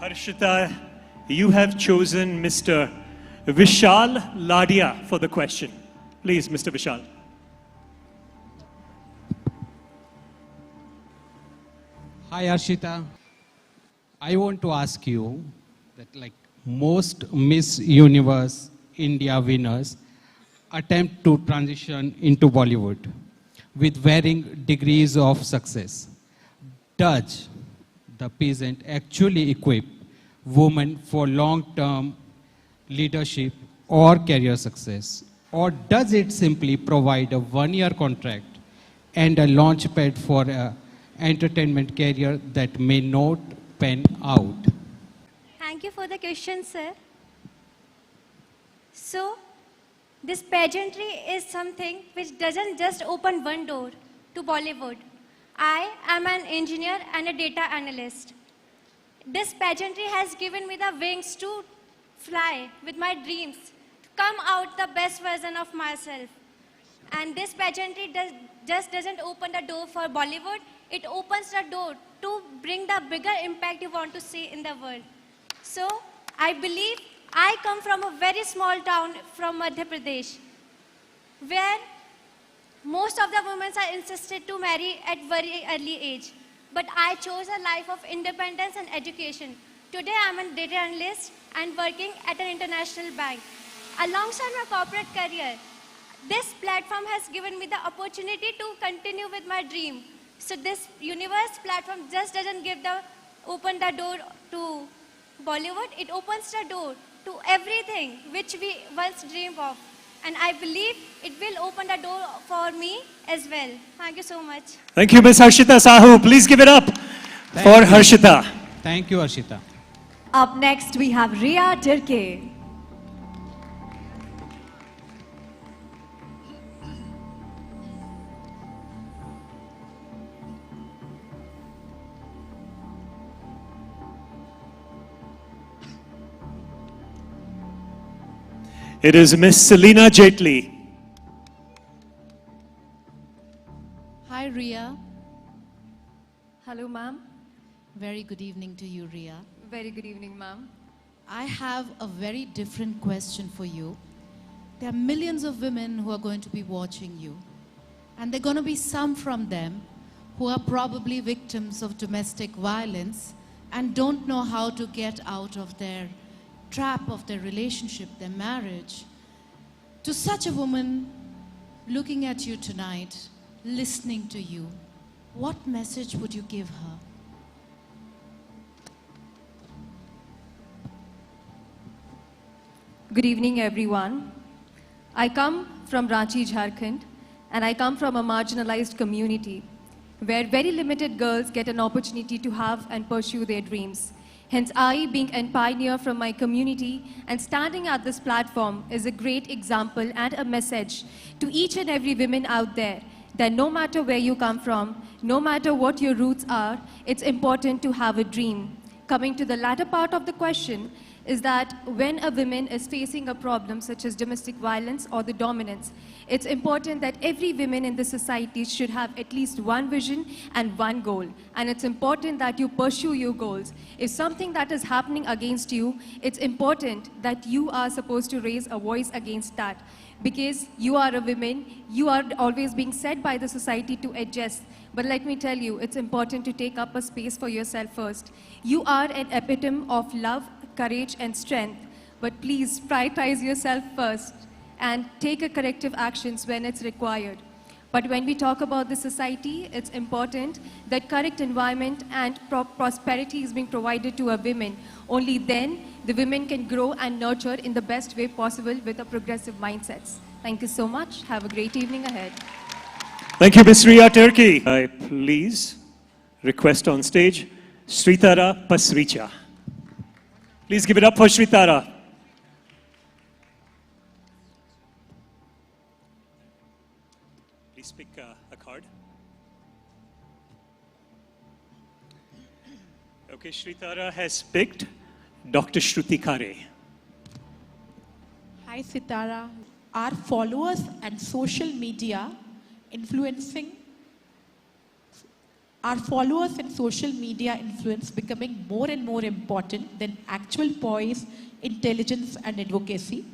Harshita, you have chosen Mr. Vishal Ladia for the question. Please, Mr. Vishal. Hi, Harshita. I want to ask you that most Miss Universe India winners attempt to transition into Bollywood with varying degrees of success. Does the peasant actually equip women for long-term leadership or career success? Or does it simply provide a one-year contract and a launch pad for an entertainment career that may not pan out? Thank you for the question, sir. So, this pageantry is something which doesn't just open one door to Bollywood. I am an engineer and a data analyst. This pageantry has given me the wings to fly with my dreams, to come out the best version of myself. And this pageantry just doesn't open the door for Bollywood, it opens the door to bring the bigger impact you want to see in the world. So, I believe I come from a very small town from Madhya Pradesh, where most of the women are insisted to marry at very early age. But I chose a life of independence and education. Today I am a data analyst and working at an international bank. Alongside my corporate career, this platform has given me the opportunity to continue with my dream. So this universe platform just doesn't open the door to Bollywood, it opens the door to everything which we once dreamed of. And I believe it will open the door for me as well. Thank you so much. Thank you, Ms. Harshita Sahu. Please give it up for Harshita. Thank you, Harshita. Up next, we have Riya Tirkey. It is Miss Selina Jaitley. Hi, Riya. Hello, ma'am. Very good evening to you, Riya. Very good evening, ma'am. I have a very different question for you. There are millions of women who are going to be watching you. And there are going to be some from them who are probably victims of domestic violence and don't know how to get out of their trap of their relationship, their marriage. To such a woman looking at you tonight, listening to you, what message would you give her? Good evening, everyone. I come from Ranchi, Jharkhand, and I come from a marginalized community where very limited girls get an opportunity to have and pursue their dreams. Hence, I, being a pioneer from my community and standing at this platform, is a great example and a message to each and every woman out there that no matter where you come from, no matter what your roots are, it's important to have a dream. Coming to the latter part of the question, is that when a woman is facing a problem such as domestic violence or the dominance, it's important that every woman in the society should have at least one vision and one goal. And it's important that you pursue your goals. If something that is happening against you, it's important that you are supposed to raise a voice against that. Because you are a woman, you are always being said by the society to adjust. But let me tell you, it's important to take up a space for yourself first. You are an epitome of love, courage and strength, but please prioritize yourself first and take a corrective actions when it's required. But when we talk about the society, it's important that correct environment and prosperity is being provided to a women. Only then the women can grow and nurture in the best way possible with a progressive mindsets. Thank you so much. Have a great evening ahead. Thank you, Ms. Riya Tirkey. I please request on stage Sritara Pasricha. Please give it up for Sritara. Please pick a card. Okay, Sritara has picked Dr. Shruti Khare. Hi, Sitara. Are followers and social media influencing Are followers and social media influence becoming more and more important than actual poise, intelligence, and advocacy?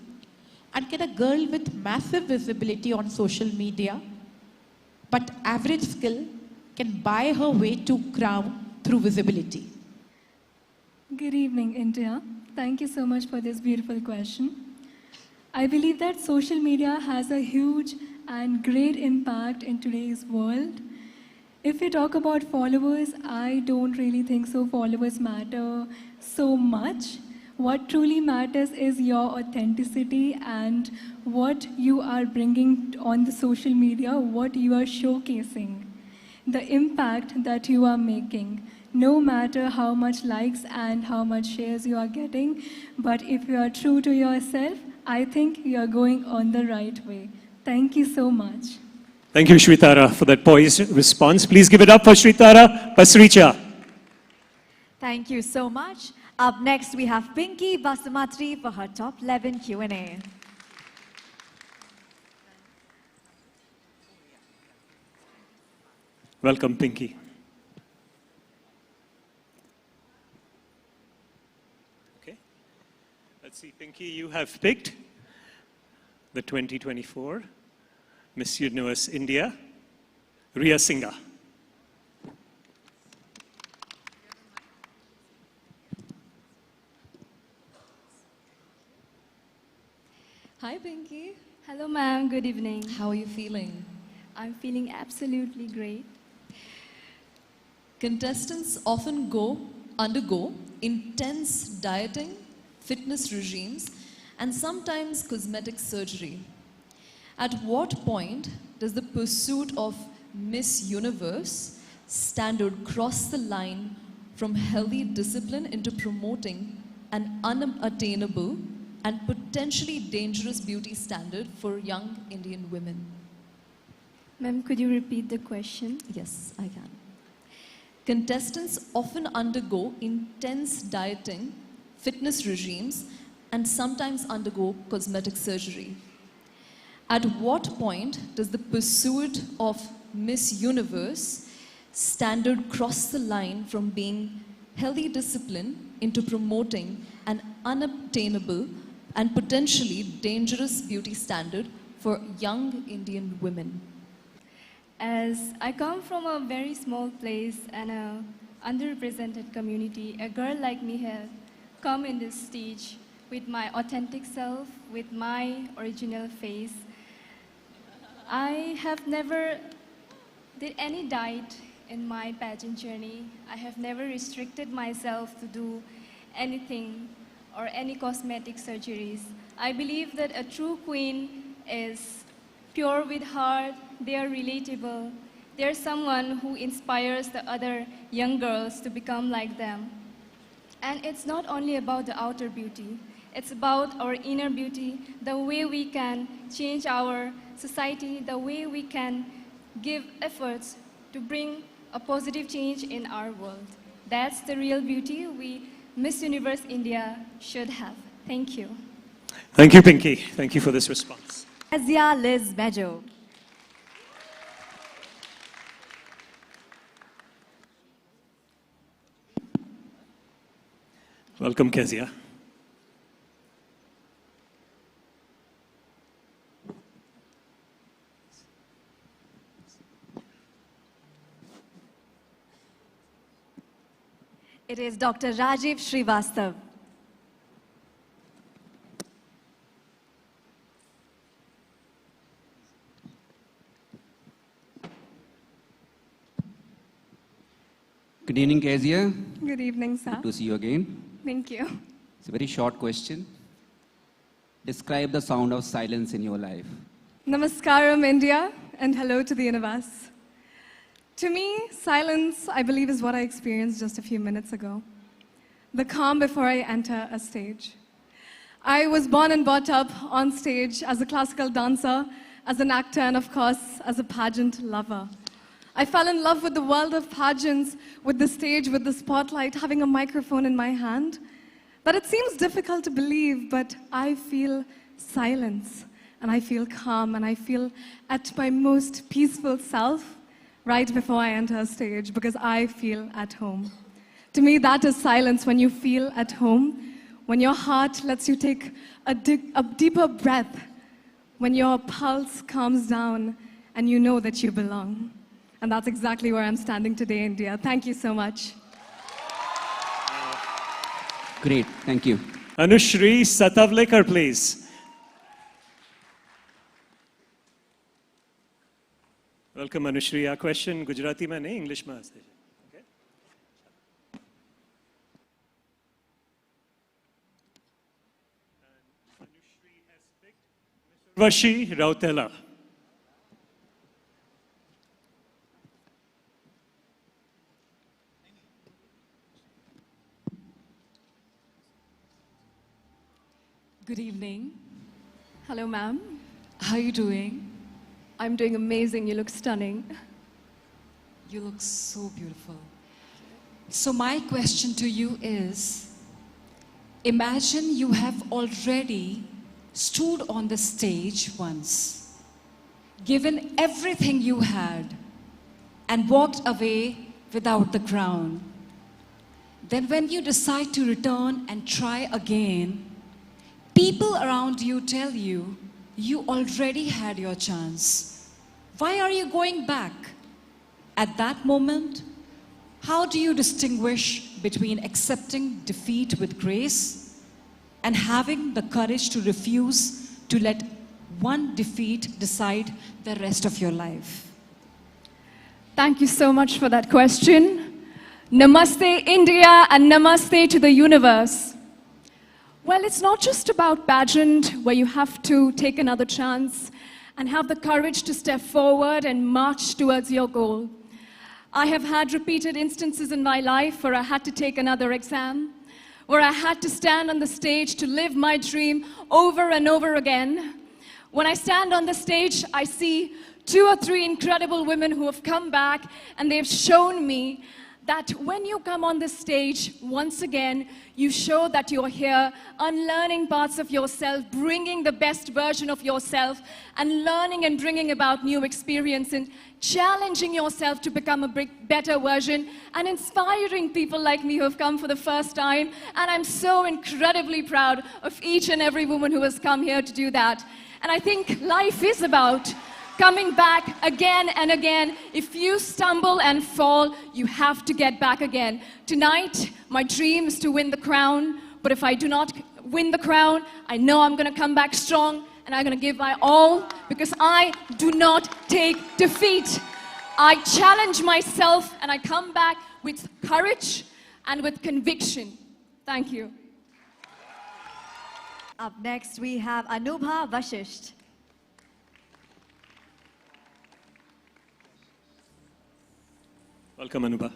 And can a girl with massive visibility on social media but average skill can buy her way to crown through visibility? Good evening, India. Thank you so much for this beautiful question. I believe that social media has a huge and great impact in today's world. If we talk about followers, I don't really think so. Followers matter so much. What truly matters is your authenticity and what you are bringing on the social media, what you are showcasing, the impact that you are making. No matter how much likes and how much shares you are getting, but if you are true to yourself, I think you are going on the right way. Thank you so much. Thank you, Sritara, for that poised response. Please give it up for Sritara Pasricha. Thank you so much. Up next, we have Pinky Basumatary for her top 11 Q&A. Welcome, Pinky. Okay. Let's see, Pinky, you have picked the 2024 Miss Universe India, Riya Singha. Hi, Pinky. Hello, ma'am. Good evening. How are you feeling? I'm feeling absolutely great. Contestants often undergo intense dieting, fitness regimes, and sometimes cosmetic surgery. At what point does the pursuit of Miss Universe standard cross the line from healthy discipline into promoting an unattainable and potentially dangerous beauty standard for young Indian women? Ma'am, could you repeat the question? Yes, I can. Contestants often undergo intense dieting, fitness regimes, and sometimes undergo cosmetic surgery. At what point does the pursuit of Miss Universe standard cross the line from being healthy discipline into promoting an unobtainable and potentially dangerous beauty standard for young Indian women? As I come from a very small place and a underrepresented community, a girl like me has come in this stage with my authentic self, with my original face. I have never did any diet in my pageant journey. I have never restricted myself to do anything or any cosmetic surgeries. I believe that a true queen is pure with heart, they are relatable. They're someone who inspires the other young girls to become like them. And it's not only about the outer beauty, it's about our inner beauty, the way we can change our society, the way we can give efforts to bring a positive change in our world. That's the real beauty we, Miss Universe India, should have. Thank you. Thank you, Pinky. Thank you for this response. Kezia Lis Bejo. Welcome, Kezia. It is Dr. Rajiv Shrivastava. Good evening, Kezia. Good evening, sir. Good to see you again. Thank you. It's a very short question. Describe the sound of silence in your life. Namaskaram, India, and hello to the universe. To me, silence, I believe, is what I experienced just a few minutes ago. The calm before I enter a stage. I was born and brought up on stage as a classical dancer, as an actor, and of course, as a pageant lover. I fell in love with the world of pageants, with the stage, with the spotlight, having a microphone in my hand. That it seems difficult to believe, but I feel silence, and I feel calm, and I feel at my most peaceful self right before I enter a stage because I feel at home. To me, that is silence when you feel at home, when your heart lets you take a deeper breath, when your pulse calms down and you know that you belong. And that's exactly where I'm standing today, India. Thank you so much. Great, thank you. Anushree Sadavalekar, please. Welcome, Anushree. Our question Gujarati mein nahi, English mein aase. Okay. Anushree has picked Vashi Rautela. Good evening. Hello, ma'am. How are you doing? I'm doing amazing. You look stunning. You look so beautiful. So my question to you is, imagine you have already stood on the stage once, given everything you had, and walked away without the crown. Then when you decide to return and try again, people around you tell you, you already had your chance. Why are you going back? At that moment, how do you distinguish between accepting defeat with grace and having the courage to refuse to let one defeat decide the rest of your life? Thank you so much for that question. Namaste, India, and namaste to the universe. Well, it's not just about pageant where you have to take another chance and have the courage to step forward and march towards your goal. I have had repeated instances in my life where I had to take another exam, where I had to stand on the stage to live my dream over and over again. When I stand on the stage, I see 2 or 3 incredible women who have come back, and they've shown me that when you come on the stage, once again, you show that you're here unlearning parts of yourself, bringing the best version of yourself, and learning and bringing about new experience and challenging yourself to become a better version and inspiring people like me who have come for the first time. And I'm so incredibly proud of each and every woman who has come here to do that. And I think life is about coming back again and again. If you stumble and fall, you have to get back again. Tonight, my dream is to win the crown, but if I do not win the crown, I know I'm going to come back strong and I'm going to give my all because I do not take defeat. I challenge myself and I come back with courage and with conviction. Thank you. Up next, we have Anubha Vashisht. Welcome, Anubha.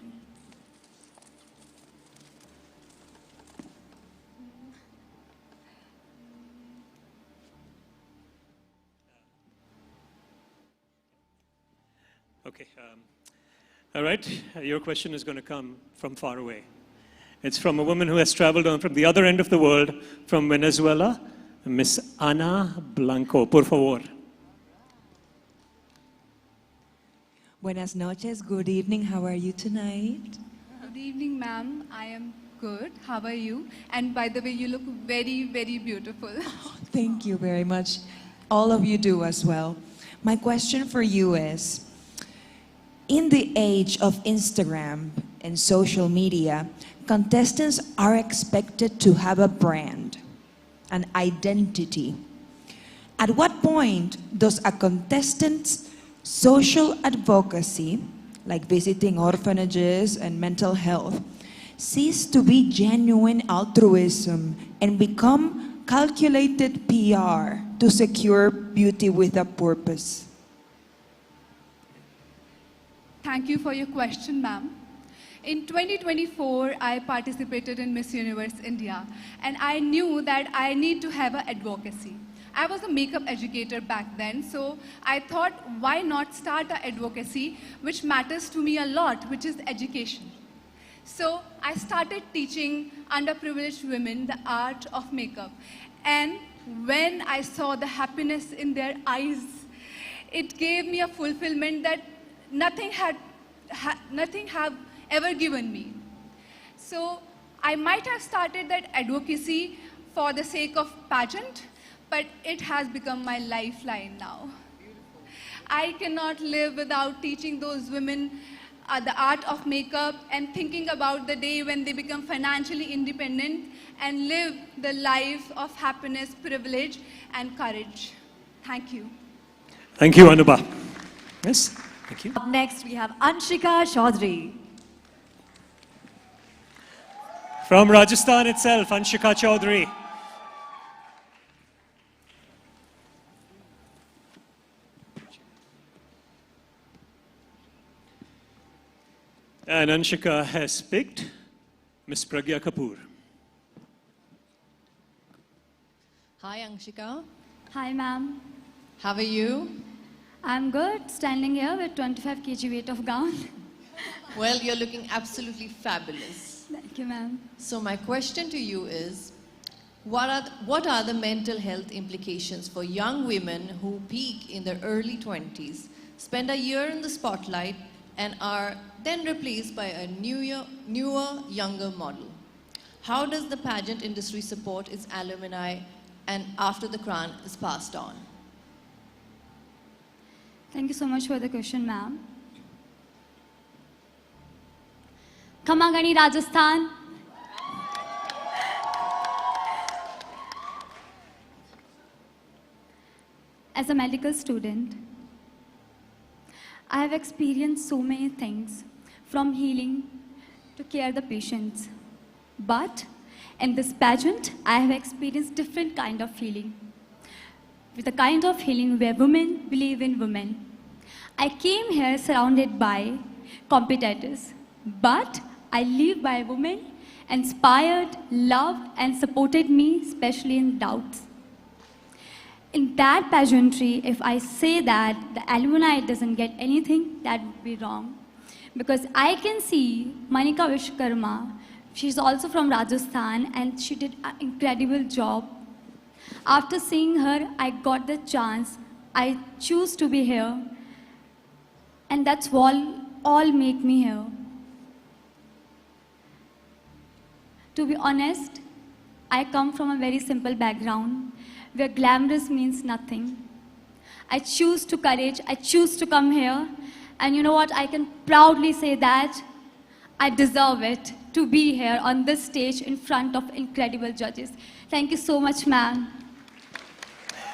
Okay. All right. Your question is going to come from far away. It's from a woman who has traveled on from the other end of the world, from Venezuela, Miss Ana Blanco. Por favor. Buenas noches, good evening, how are you tonight? Good evening, ma'am. I am good. How are you? And by the way, you look very, very beautiful. Oh, thank you very much. All of you do as well. My question for you is, in the age of Instagram and social media, contestants are expected to have a brand, an identity. At what point does a contestant's social advocacy, like visiting orphanages and mental health, cease to be genuine altruism and become calculated PR to secure beauty with a purpose? Thank you for your question, ma'am. In 2024, I participated in Miss Universe India, and I knew that I need to have an advocacy. I was a makeup educator back then, so I thought, why not start an advocacy which matters to me a lot, which is education. So I started teaching underprivileged women the art of makeup. And when I saw the happiness in their eyes, it gave me a fulfillment that nothing have ever given me. So I might have started that advocacy for the sake of pageant, but it has become my lifeline now. I cannot live without teaching those women the art of makeup and thinking about the day when they become financially independent and live the life of happiness, privilege, and courage. Thank you. Thank you, Anubha. Yes, thank you. Up next, we have Anshika Chaudhary. From Rajasthan itself, Anshika Chaudhary. And Anshika has picked Miss Pragya Kapoor. Hi, Anshika. Hi, ma'am. How are you? I'm good, standing here with 25 kg weight of gown. Well, you're looking absolutely fabulous. Thank you, ma'am. So my question to you is, what are the mental health implications for young women who peak in their early 20s, spend a year in the spotlight, and are then replaced by a newer, younger model? How does the pageant industry support its alumni and after the crown is passed on? Thank you so much for the question, ma'am. Khamagani, Rajasthan. As a medical student, I have experienced so many things, from healing to care the patients. But in this pageant, I have experienced different kind of healing. With the kind of healing where women believe in women. I came here surrounded by competitors, but I live by women, inspired, loved, and supported me, especially in doubts. In that pageantry, if I say that the alumni doesn't get anything, that would be wrong. Because I can see Manika Vishwakarma, she's also from Rajasthan, and she did an incredible job. After seeing her, I got the chance. I choose to be here. And that's all make me here. To be honest, I come from a very simple background where glamorous means nothing. I choose to courage, I choose to come here, and you know what, I can proudly say that I deserve it to be here on this stage in front of incredible judges. Thank you so much, ma'am.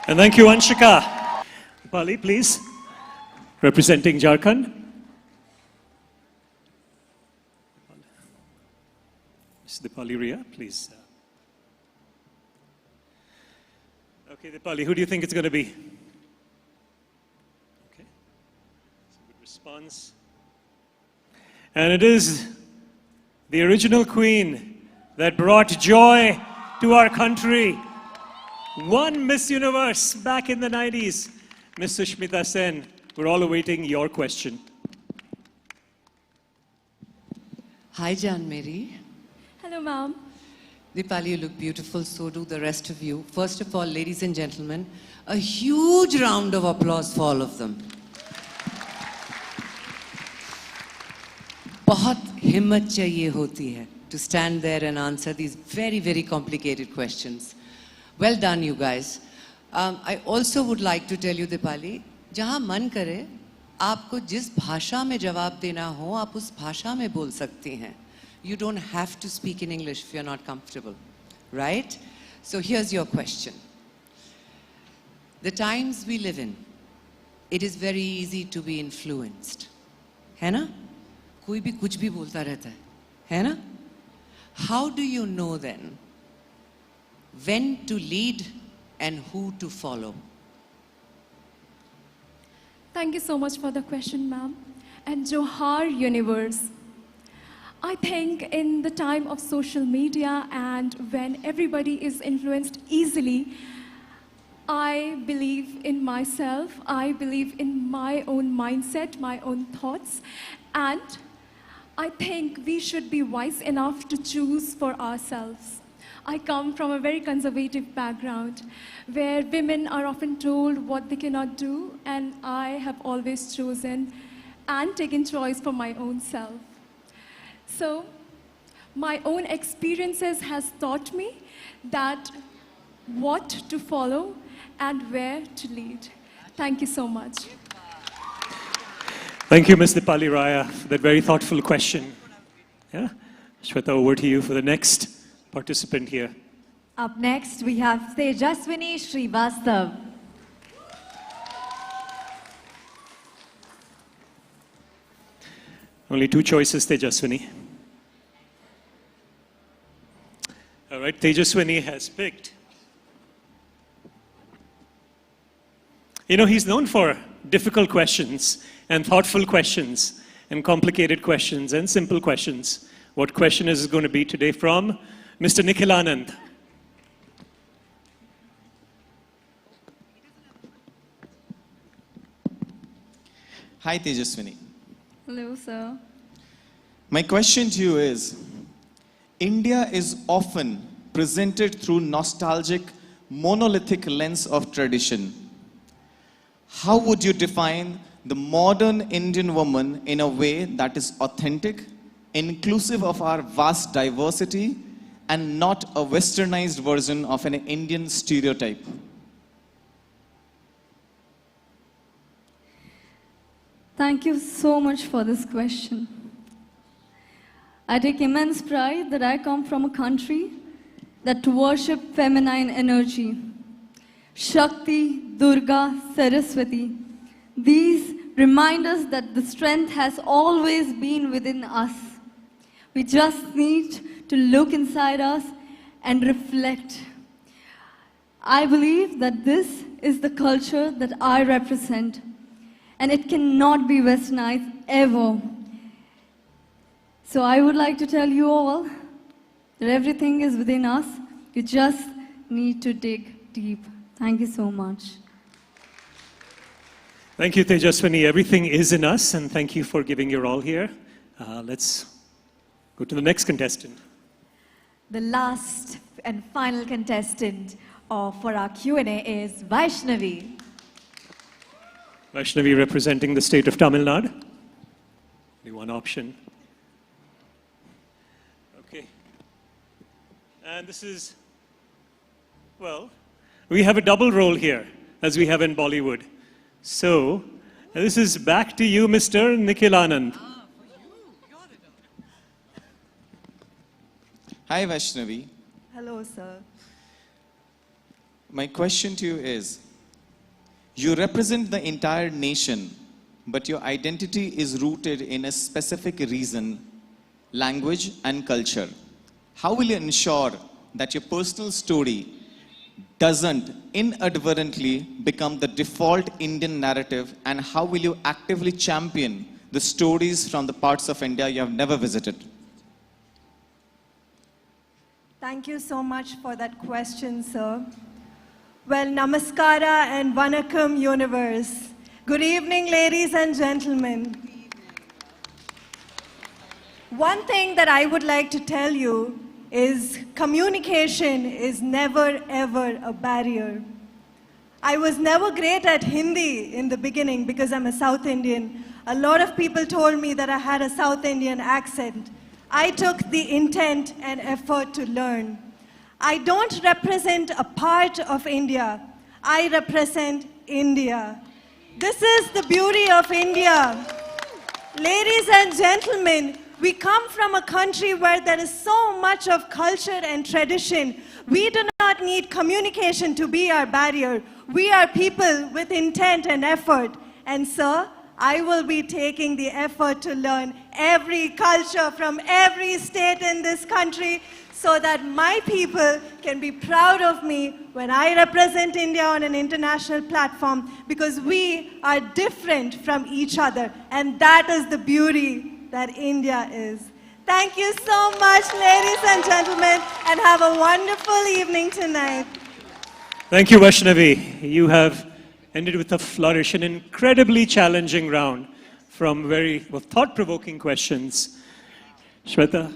And thank you, Anshika. Deepali, please, representing Jharkhand. Ms. Deepali Raya, please. Okay, Deepali, who do you think it's going to be? Okay, that's a good response. And it is the original queen that brought joy to our country. One Miss Universe back in the 90s, Miss Sushmita Sen. We're all awaiting your question. Hi, Jan Mary. Hello, ma'am. Deepali, you look beautiful, so do the rest of you. First of all, ladies and gentlemen, a huge round of applause for all of them. बहुत हिम्मत चाहिए होती है to stand there and answer these very, very complicated questions. Well done, you guys. I also would like to tell you, Deepali, जहाँ मन करे, आपको जिस भाषा में जवाब देना हो, आप उस भाषा में बोल सकती हैं. You don't have to speak in English if you're not comfortable, right? So here's your question. The times we live in, it is very easy to be influenced. है ना? कोई भी कुछ भी बोलता रहता है ना? How do you know then when to lead and who to follow? Thank you so much for the question, ma'am. And Johar Universe. I think in the time of social media and when everybody is influenced easily, I believe in myself, I believe in my own mindset, my own thoughts, and I think we should be wise enough to choose for ourselves. I come from a very conservative background where women are often told what they cannot do, and I have always chosen and taken choice for my own self. So, my own experiences has taught me that what to follow and where to lead. Thank you so much. Thank you, Ms. Deepali Raya, for that very thoughtful question. Yeah? Shweta, over to you for the next participant here. Up next, we have Tejaswini Shrivastava. Only two choices, Tejaswini. All right, Tejaswini has picked. You know, he's known for difficult questions and thoughtful questions and complicated questions and simple questions. What question is going to be today from Mr. Glamanand? Hi, Tejaswini. Hello, sir. My question to you is, India is often presented through nostalgic, monolithic lens of tradition. How would you define the modern Indian woman in a way that is authentic, inclusive of our vast diversity, and not a westernized version of an Indian stereotype? Thank you so much for this question. I take immense pride that I come from a country that worships feminine energy. Shakti, Durga, Saraswati. These remind us that the strength has always been within us. We just need to look inside us and reflect. I believe that this is the culture that I represent, and it cannot be westernized ever. So I would like to tell you all that everything is within us. You just need to dig deep. Thank you so much. Thank you, Tejaswini. Everything is in us, and thank you for giving your all here. Let's go to the next contestant. The last and final contestant for our Q&A is Vaishnavi. Vaishnavi representing the state of Tamil Nadu. Only one option. Okay. And this is, well, we have a double role here, as we have in Bollywood. So, this is back to you, Mr. Glamanand. Hi, Vaishnavi. Hello, sir. My question to you is, you represent the entire nation, but your identity is rooted in a specific reason, language and culture. How will you ensure that your personal story doesn't inadvertently become the default Indian narrative, and how will you actively champion the stories from the parts of India you have never visited? Thank you so much for that question, sir. Well, namaskara and vanakkam, universe. Good evening, ladies and gentlemen. One thing that I would like to tell you is communication is never ever a barrier. I was never great at Hindi in the beginning because I'm a South Indian. A lot of people told me that I had a South Indian accent. I took the intent and effort to learn. I don't represent a part of India. I represent India. This is the beauty of India. Ladies and gentlemen, we come from a country where there is so much of culture and tradition. We do not need communication to be our barrier. We are people with intent and effort. And sir, I will be taking the effort to learn every culture from every state in this country so that my people can be proud of me when I represent India on an international platform, because we are different from each other, and that is the beauty that India is. Thank you so much, ladies and gentlemen, and have a wonderful evening tonight. Thank you, Vaishnavi. You have ended with a flourish, an incredibly challenging round from very thought-provoking questions. Shweta,